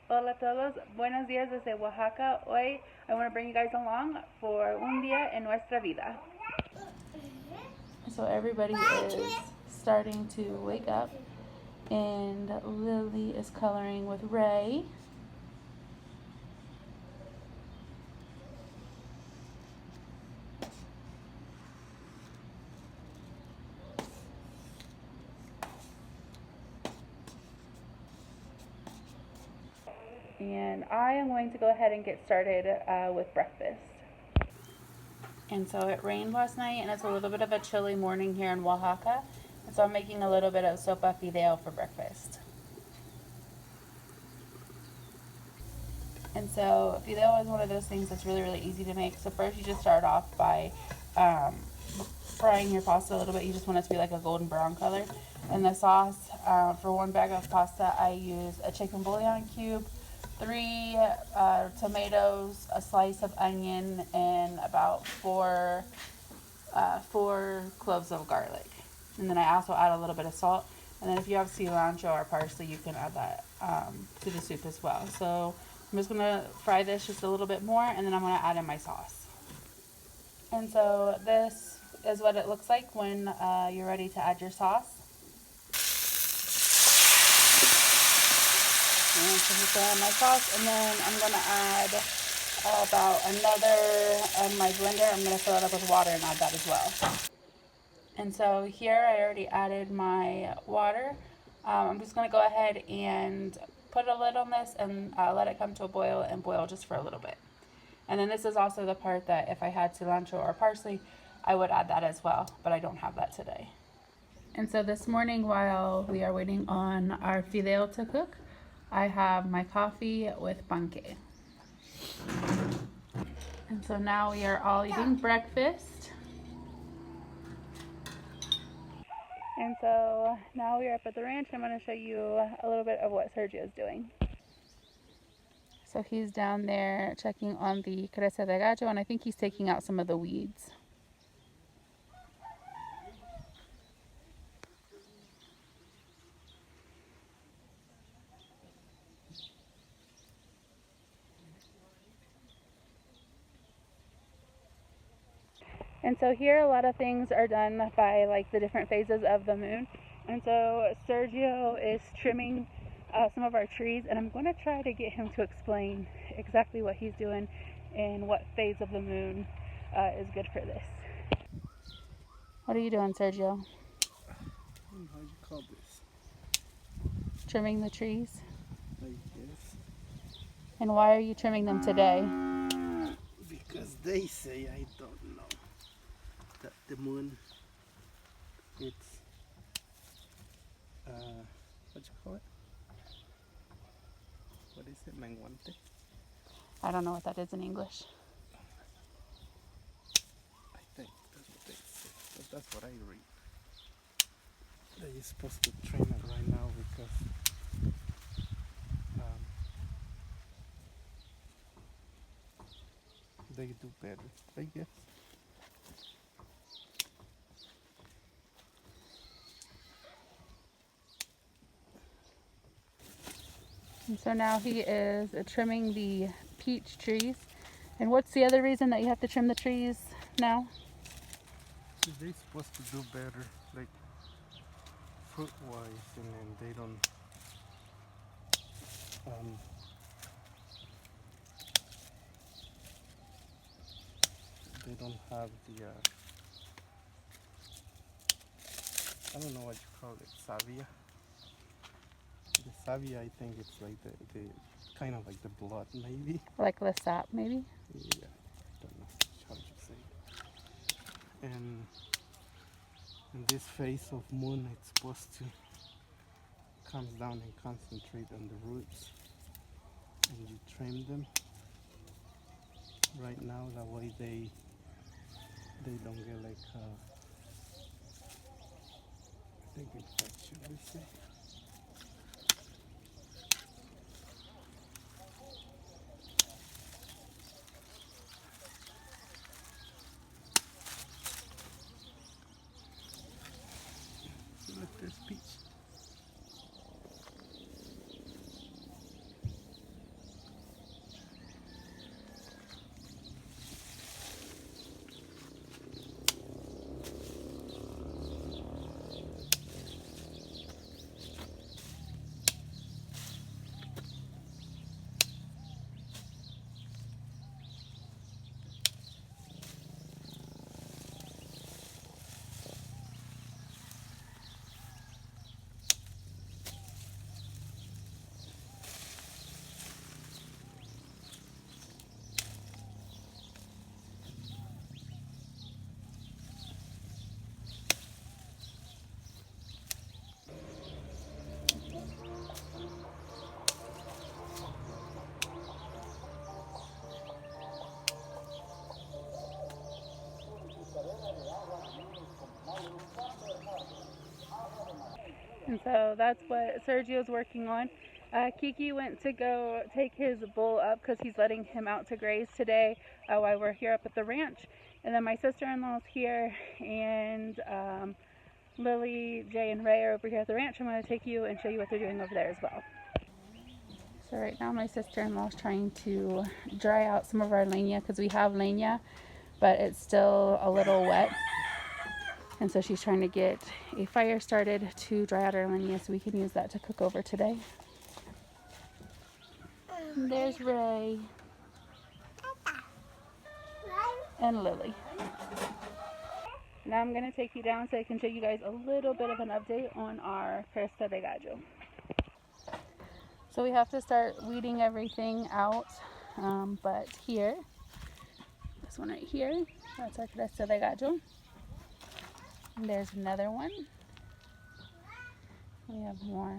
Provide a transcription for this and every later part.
Hola a todos, buenos días desde Oaxaca. Hoy I want to bring you guys along for un día en nuestra vida. So everybody is starting to wake up, and Lily is coloring with Ray. And I am going to go ahead and get started with breakfast. And so it rained last night, and it's a little bit of a chilly morning here in Oaxaca. And so I'm making a little bit of sopa fideo for breakfast. And so fideo is one of those things that's really, really easy to make. So first you just start off by frying your pasta a little bit. You just want it to be like a golden brown color. And the sauce, for 1 bag of pasta, I use a chicken bouillon cube, 3 tomatoes, a slice of onion, and about 4 cloves of garlic. And then I also add a little bit of salt. And then if you have cilantro or parsley, you can add that to the soup as well. So I'm just going to fry this just a little bit more, and then I'm going to add in my sauce. And so this is what it looks like when you're ready to add your sauce. And so just add my sauce, and then I'm going to add about another in my blender. I'm going to fill it up with water and add that as well. And so here I already added my water. I'm just going to go ahead and put a lid on this and let it come to a boil and boil just for a little bit. And then this is also the part that if I had cilantro or parsley, I would add that as well, but I don't have that today. And so this morning, while we are waiting on our fideo to cook, I have my coffee with panque. And so now we are all eating breakfast. And so now we are up at the ranch. I'm going to show you a little bit of what Sergio's doing. So he's down there checking on the crece de gallo, and I think he's taking out some of the weeds. And so here a lot of things are done by like the different phases of the moon. And so Sergio is trimming some of our trees, and I'm going to try to get him to explain exactly what he's doing and what phase of the moon is good for this. What are you doing, Sergio? How do you call this? Trimming the trees? I guess. And why are you trimming them today? Because they say, I don't know, that the moon, it's, what you call it? What is it, menguante? I don't know what that is in English. I think that's what they say, but that's what I read. They're supposed to train it right now because they do better, I guess. And so now he is trimming the peach trees. And what's the other reason that you have to trim the trees now? They're supposed to do better, like fruit-wise, and then they don't. They don't have the. I don't know what you call it, savia. The savia, I think it's like the kind of like the blood, maybe. Like the sap, maybe? Yeah, I don't know how to say it. And in this phase of moon, it's supposed to come down and concentrate on the roots, and you trim them right now. That way they don't get like I think infection. Let me see. Look, there's peach. And so that's what Sergio's working on. Kiki went to go take his bull up because he's letting him out to graze today while we're here up at the ranch. And then my sister-in-law's here, and Lily, Jay, and Ray are over here at the ranch. I'm going to take you and show you what they're doing over there as well. So right now my sister-in-law is trying to dry out some of our leña because we have leña, but it's still a little wet. And so she's trying to get a fire started to dry out our leña so we can use that to cook over today. And there's Ray and Lily. Now I'm going to take you down so I can show you guys a little bit of an update on our Cresta de Gallo. So we have to start weeding everything out, but here, this one right here, that's our Cresta de Gallo. And there's another one. We have more.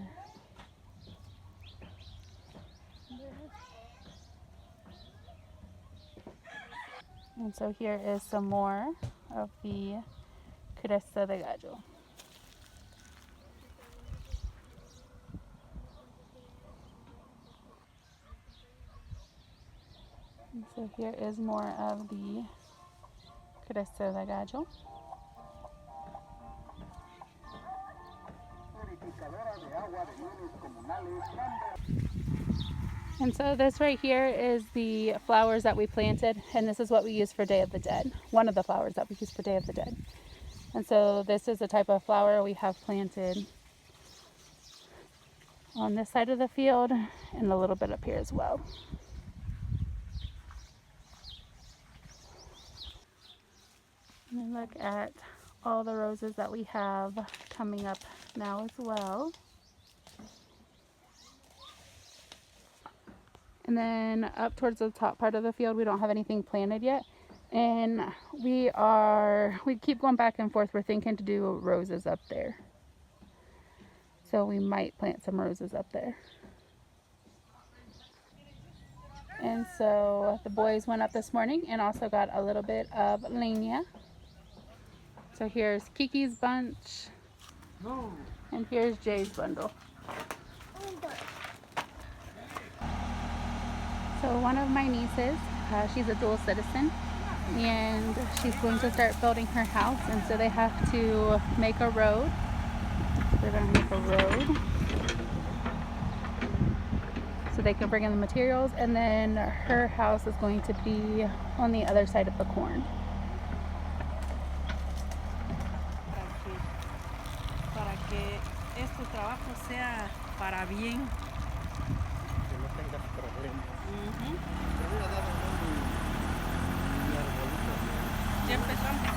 And so here is some more of the Cresta de Gallo. And so here is more of the Cresta de Gallo. And so this right here is the flowers that we planted, and this is what we use for Day of the Dead. One of the flowers that we use for Day of the Dead. And so this is the type of flower we have planted on this side of the field and a little bit up here as well. And look at all the roses that we have coming up now as well. And then up towards the top part of the field, we don't have anything planted yet. And we keep going back and forth. We're thinking to do roses up there. So we might plant some roses up there. And so the boys went up this morning and also got a little bit of leña. So here's Kiki's bunch. And here's Jay's bundle. So one of my nieces, she's a dual citizen, and she's going to start building her house, and so they have to make a road. They're going to make a road so they can bring in the materials, and then her house is going to be on the other side of the corn. Para que este trabajo sea para bien. Que no tengas problemas. Ya empezamos.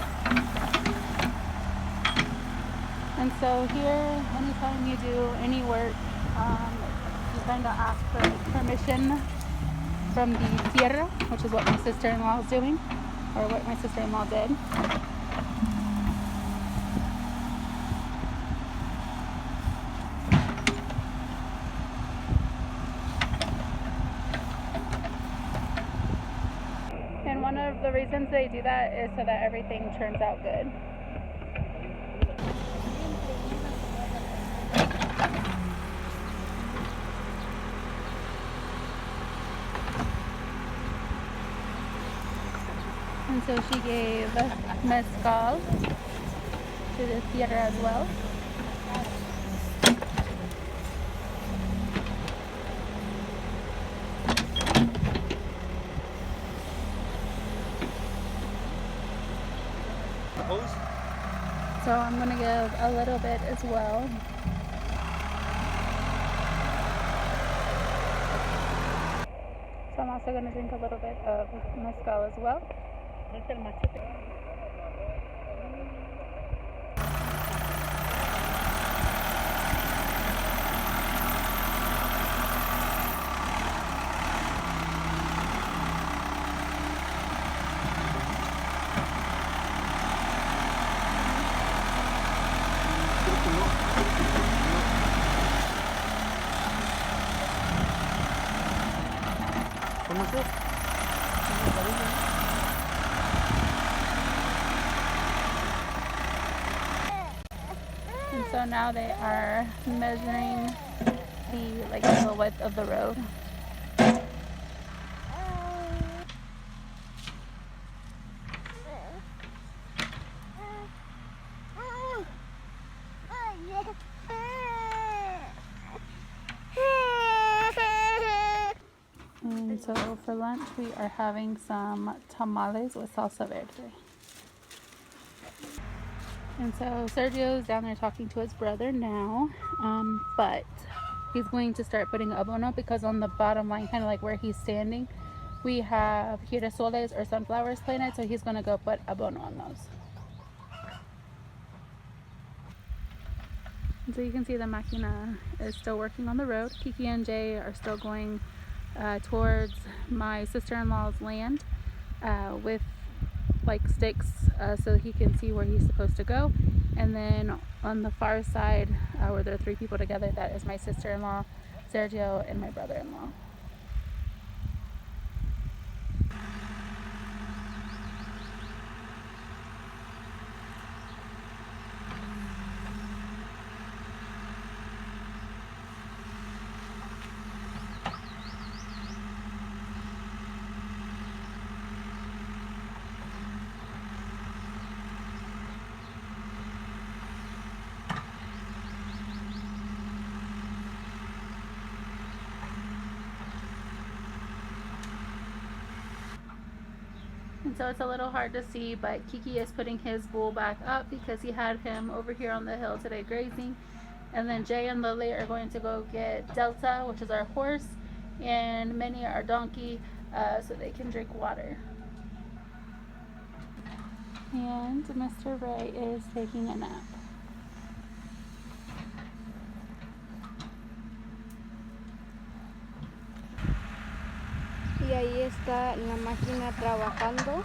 And so here, anytime you do any work, you kind of ask for permission from the tierra, which is what my sister-in-law is doing, or what my sister-in-law did. And one of the reasons they do that is so that everything turns out good. And so she gave mezcal to the tierra as well. So I'm going to give a little bit as well. So I'm also going to drink a little bit of mezcal as well. ¿Cómo es eso? So now they are measuring the width of the road. And so for lunch we are having some tamales with salsa verde. And so Sergio's down there talking to his brother now, but he's going to start putting abono because on the bottom line, kind of like where he's standing, we have girasoles or sunflowers planted, so he's going to go put abono on those. And so you can see the máquina is still working on the road. Kiki and Jay are still going towards my sister-in-law's land with like sticks so he can see where he's supposed to go. And then on the far side where there are 3 people together, that is my sister-in-law, Sergio, and my brother-in-law. And so it's a little hard to see, but Kiki is putting his bull back up because he had him over here on the hill today grazing. And then Jay and Lily are going to go get Delta, which is our horse, and Minnie, our donkey, so they can drink water. And Mr. Ray is taking a nap. Y ahí está la máquina trabajando.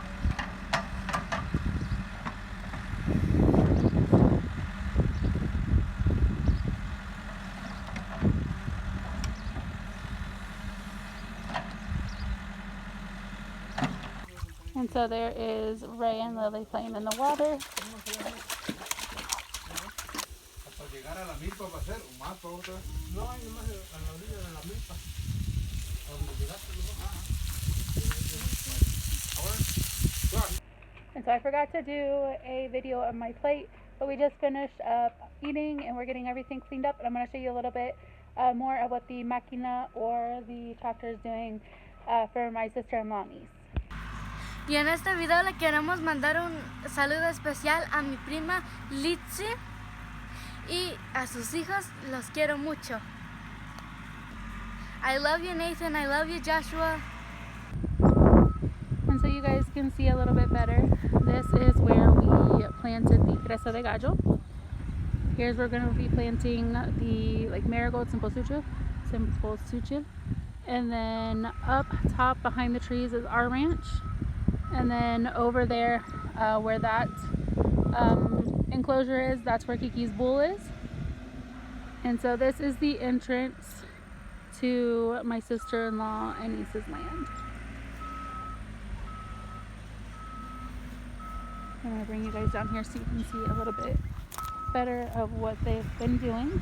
And so there is Ray and Lily playing in the water. And so I forgot to do a video of my plate, but we just finished up eating and we're getting everything cleaned up. And I'm going to show you a little bit more of what the máquina or the tractor is doing for my sister-in-law niece. Y en este video le queremos mandar un saludo especial a mi prima Litzy y a sus hijos. Los quiero mucho. I love you, Nathan. I love you, Joshua. And so you guys can see a little bit better. This is where we planted the cresa de gallo. Here's where we're going to be planting the marigolds and cempasúchil. And then up top behind the trees is our ranch. And then over there where that enclosure is, that's where Kiki's bull is. And so this is the entrance to my sister-in-law and niece's land. I'm going to bring you guys down here so you can see a little bit better of what they've been doing.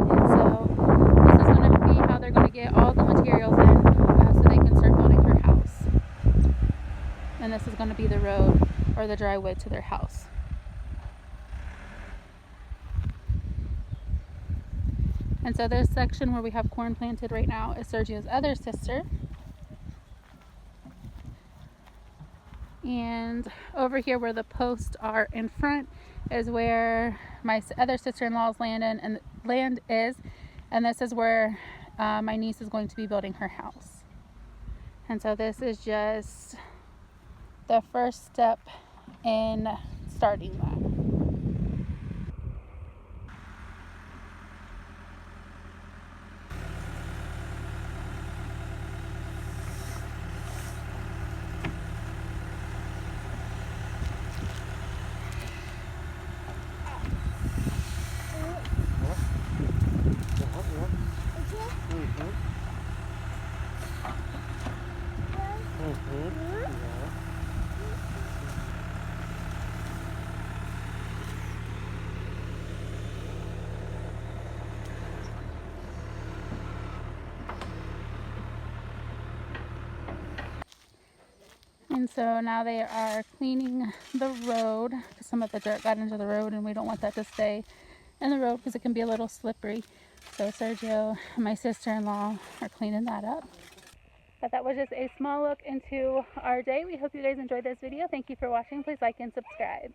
And so this is going to be how they're going to get all the materials in so they can start building her house. And this is going to be the road or the driveway to their house. And so this section where we have corn planted right now is Sergio's other sister. And over here where the posts are in front is where my other sister-in-law's land is. And this is where my niece is going to be building her house. And so this is just the first step in starting that. And so now they are cleaning the road because some of the dirt got into the road and we don't want that to stay in the road because it can be a little slippery. So Sergio and my sister-in-law are cleaning that up. But that was just a small look into our day. We hope you guys enjoyed this video. Thank you for watching. Please like and subscribe.